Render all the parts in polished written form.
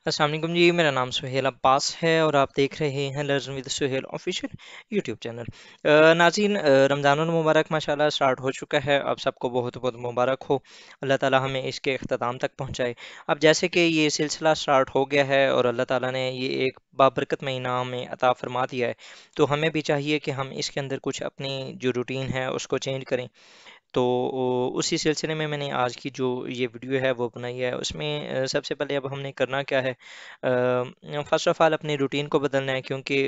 अस्सलाम वालेकुम जी, मेरा नाम सुहेल अब्बास है और आप देख रहे हैं learn with Suhail official YouTube channel. नाज़रीन, रमज़ानुल मुबारक माशाल्लाह स्टार्ट हो चुका है। आप सबको बहुत बहुत मुबारक हो। अल्लाह ताला हमें इसके अख्ताम तक पहुँचाए। अब जैसे कि ये सिलसिला स्टार्ट हो गया है और अल्लाह ताला ने ये एक बाबरकत महीना हमें अता फरमा दिया है, तो हमें भी चाहिए कि हम इसके अंदर कुछ अपनी जो रूटीन है उसको चेंज करें। तो उसी सिलसिले में मैंने आज की जो ये वीडियो है वो बनाई है। उसमें सबसे पहले अब हमने करना क्या है, फर्स्ट ऑफ ऑल अपनी रूटीन को बदलना है, क्योंकि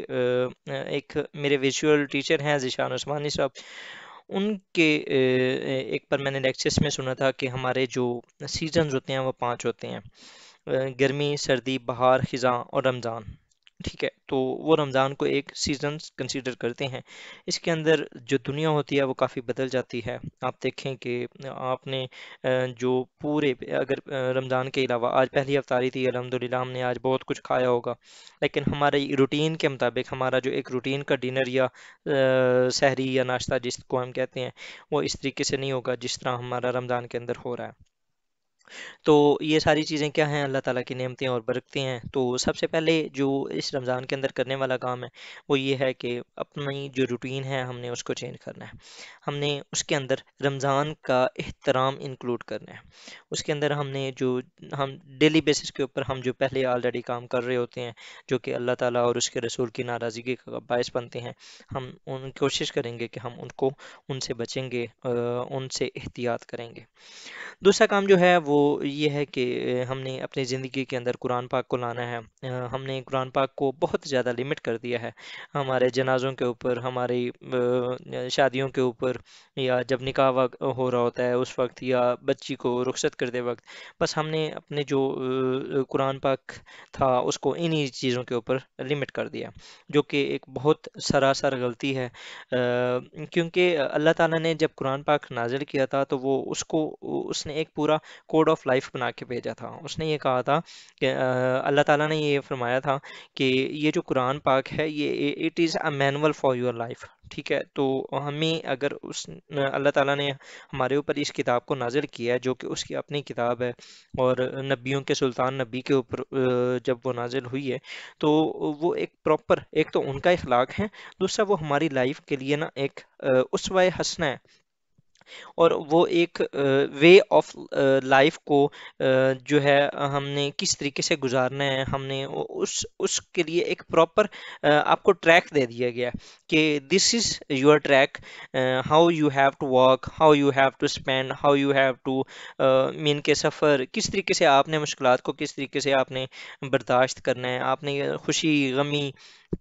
एक मेरे विजुअल टीचर हैं ज़ीशान उस्मानी साहब, उनके एक पर मैंने लेक्चर्स में सुना था कि हमारे जो सीजन्स होते हैं वो 5 होते हैं। गर्मी, सर्दी, बहार, खिज़ां और रमज़ान। ठीक है, तो वो रमज़ान को एक सीजन्स कंसीडर करते हैं। इसके अंदर जो दुनिया होती है वो काफ़ी बदल जाती है। आप देखें कि आपने जो पूरे अगर रमज़ान के अलावा आज पहली अफ्तारी थी, अल्हम्दुलिल्लाह हमने आज बहुत कुछ खाया होगा, लेकिन हमारे रूटीन के मुताबिक हमारा जो एक रूटीन का डिनर या सहरी या नाश्ता जिसको हम कहते हैं, वो इस तरीके से नहीं होगा जिस तरह हमारा रमज़ान के अंदर हो रहा है। तो ये सारी चीज़ें क्या हैं, अल्लाह ताला की नेमतें और बरकतें हैं। तो सबसे पहले जो इस रमज़ान के अंदर करने वाला काम है वो ये है कि अपनी जो रूटीन है हमने उसको चेंज करना है। हमने उसके अंदर रमज़ान का एहतराम इंक्लूड करना है। उसके अंदर हमने जो हम डेली बेसिस के ऊपर हम जो पहले ऑलरेडी काम कर रहे होते हैं, जो कि अल्लाह ताला और उसके रसूल की नाराज़गी का बायस बनते हैं, हम उन कोशिश करेंगे कि हम उनको उनसे बचेंगे, उनसे एहतियात करेंगे। दूसरा काम जो है वो ये है कि हमने अपनी ज़िंदगी के अंदर कुरान पाक को लाना है। हमने कुरान पाक को बहुत ज़्यादा लिमिट कर दिया है। हमारे जनाज़ों के ऊपर, हमारी शादियों के ऊपर, या जब निकाह हो रहा होता है उस वक्त, या बच्ची को रुखसत करते वक्त, बस हमने अपने जो कुरान पाक था उसको इन्हीं चीज़ों के ऊपर लिमिट कर दिया, जो कि एक बहुत सरासर गलती है। क्योंकि अल्लाह ताला ने जब कुरान पाक नाज़िल किया था तो वो उसको उसने एक पूरा कोड ऑफ लाइफ बना के भेजा था। उसने ये कहा था कि अल्लाह ताला ने ये फरमाया था कि ये जो कुरान पाक है ये it is a manual for your life. ठीक है, तो हमें अगर उस अल्लाह ताला ने हमारे ऊपर इस किताब को नाज़िल किया है, जो कि उसकी अपनी किताब है, और नबियों के सुल्तान नबी के ऊपर जब वो नाज़िल हुई है, तो वो एक प्रॉपर, एक तो उनका इखलाक है, दूसरा वो हमारी लाइफ के लिए ना एक उसवा हसना है, और वो एक वे ऑफ लाइफ को जो है हमने किस तरीके से गुजारना है, हमने उस उसके लिए एक प्रॉपर आपको ट्रैक दे दिया गया है कि this is your track, how you have to walk, how you have to spend, how you have to mean के सफ़र, किस तरीके से आपने मुश्किलात को किस तरीके से आपने बर्दाश्त करना है, आपने खुशी गमी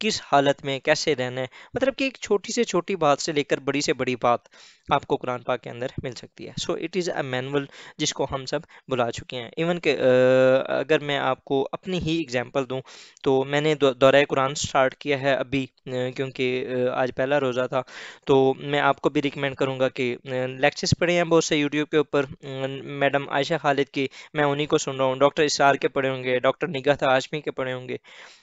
किस हालत में कैसे रहना है। मतलब कि एक छोटी से छोटी बात से लेकर बड़ी से बड़ी बात आपको कुरान पाक के अंदर मिल सकती है। So it is a manual जिसको हम सब बुला चुके हैं। इवन के अगर मैं आपको अपनी ही एग्जांपल दूं, तो मैंने दौरा कुरान स्टार्ट किया है अभी, क्योंकि आज पहला रोज़ा था। तो मैं आपको भी रिकमेंड करूंगा कि लेक्चर्स पढ़े हैं बहुत से यूट्यूब के ऊपर, मैडम आयशा खालिद की, मैं उन्हीं को सुन रहा हूँ। डॉक्टर इसार के पढ़े होंगे, डॉक्टर निगाह हाशमी के पढ़े होंगे।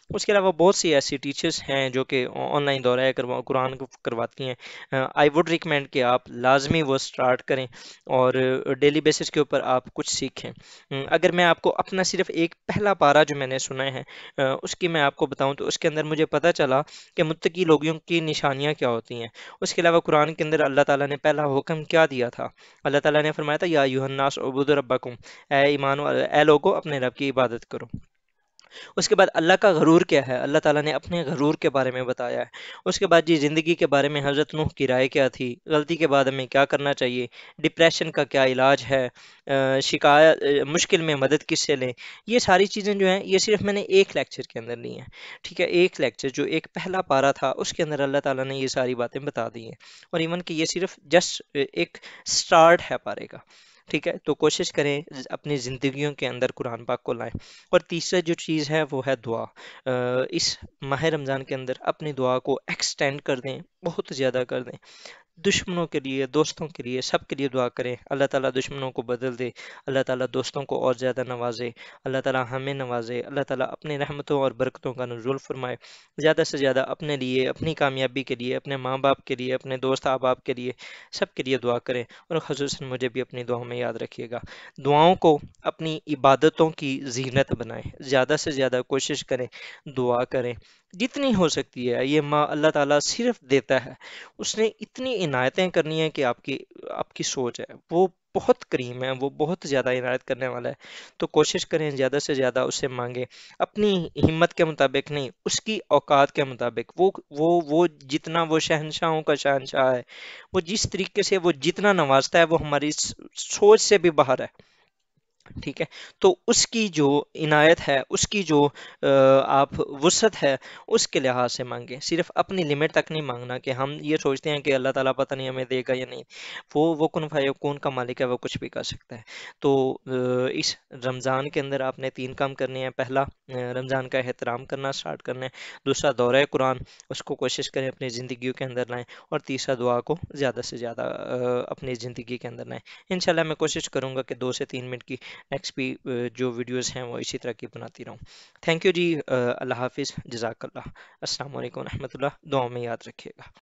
उसके अलावा बहुत सी ऐसी टीचर्स हैं जो कि ऑनलाइन दौरा कुरान को करवाती हैं। आई वुड रिकमेंड कि आप लाजमी वो स्टार्ट करें और डेली बेसिस के ऊपर आप कुछ सीखें। अगर मैं आपको अपना सिर्फ एक पहला पारा जो मैंने सुना है उसकी मैं आपको बताऊं, तो उसके अंदर मुझे पता चला कि मुत्तकी लोगों की निशानियां क्या होती हैं। उसके अलावा कुरान के अंदर अल्लाह ताला ने पहला हुक्म क्या दिया था? अल्लाह ताला ने फरमाया था, या अय्युहन्नास उबुदु रब्बकुम, ए ईमान, ए लोगो अपने रब की इबादत करो। उसके बाद अल्लाह का गरूर क्या है, अल्लाह ताला ने अपने गरूर के बारे में बताया है। उसके बाद जी ज़िंदगी के बारे में हज़रत नूह की राय क्या थी, गलती के बाद हमें क्या करना चाहिए, डिप्रेशन का क्या इलाज है, शिकायत मुश्किल में मदद किससे लें। ये सारी चीज़ें जो हैं ये सिर्फ मैंने एक लेक्चर के अंदर ली हैं। ठीक है, एक लेक्चर जो एक पहला पारा था उसके अंदर अल्लाह ताला ने ये सारी बातें बता दी हैं, और इवन कि ये सिर्फ जस्ट एक स्टार्ट है पारे का। ठीक है, तो कोशिश करें अपनी ज़िंदगियों के अंदर कुरान पाक को लाएं। और तीसरा जो चीज़ है वो है दुआ। इस माह रमज़ान के अंदर अपनी दुआ को एक्सटेंड कर दें, बहुत ज़्यादा कर दें। दुश्मनों के लिए, दोस्तों के लिए, सब के लिए दुआ करें। अल्लाह ताला दुश्मनों को बदल दे, अल्लाह ताला दोस्तों को और ज़्यादा नवाजे, अल्लाह ताला हमें नवाजे, अल्लाह ताला अपनी रहमतों और बरकतों का नुज़ूल फरमाए। ज़्यादा से ज़्यादा अपने लिए, अपनी कामयाबी के लिए, अपने माँ बाप के लिए, अपने दोस्त अहबाब के लिए, सब के लिए दुआ करें। और ख़ुसूसन मुझे भी अपनी दुआओं में याद रखिएगा। दुआओं को अपनी इबादतों की ज़ीनत बनाएं, ज़्यादा से ज़्यादा कोशिश करें, दुआ करें जितनी हो सकती है। ये माँ अल्लाह ताला सिर्फ देता है, उसने इतनी इनायतें करनी है कि आपकी आपकी सोच है वो बहुत करीम है, वो बहुत ज़्यादा इनायत करने वाला है। तो कोशिश करें ज़्यादा से ज़्यादा उससे मांगे, अपनी हिम्मत के मुताबिक नहीं, उसकी औकात के मुताबिक। वो जितना वो शहंशाहों का शहंशाह है, वो जिस तरीके से वो जितना नवाजता है वो हमारी सोच से भी बाहर है। ठीक है, तो उसकी जो इनायत है, उसकी जो आप वुसअत है, उसके लिहाज से मांगे। सिर्फ अपनी लिमिट तक नहीं मांगना कि हम ये सोचते हैं कि अल्लाह ताला पता नहीं हमें देगा या नहीं। वो कुन फयकून का मालिक है, वो कुछ भी कर सकता है। तो इस रमज़ान के अंदर आपने तीन काम करने हैं। पहला, रमज़ान का एहतराम करना स्टार्ट करना है। दूसरा, दौरा कुरान, उसको कोशिश करें अपनी ज़िंदगियों के अंदर लाएं। और तीसरा, दुआ को ज़्यादा से ज़्यादा अपनी ज़िंदगी के अंदर लाएं। इंशाल्लाह मैं कोशिश करूँगा कि 2 से 3 मिनट की नेक्स्ट भी जो वीडियोस हैं वो इसी तरह की बनाती रहूँ। थैंक यू जी। अल्लाह हाफिज़, जज़ाकल्लाह। अस्सलाम वालेकुम रहमतुल्लाह। दुआ में याद रखिएगा।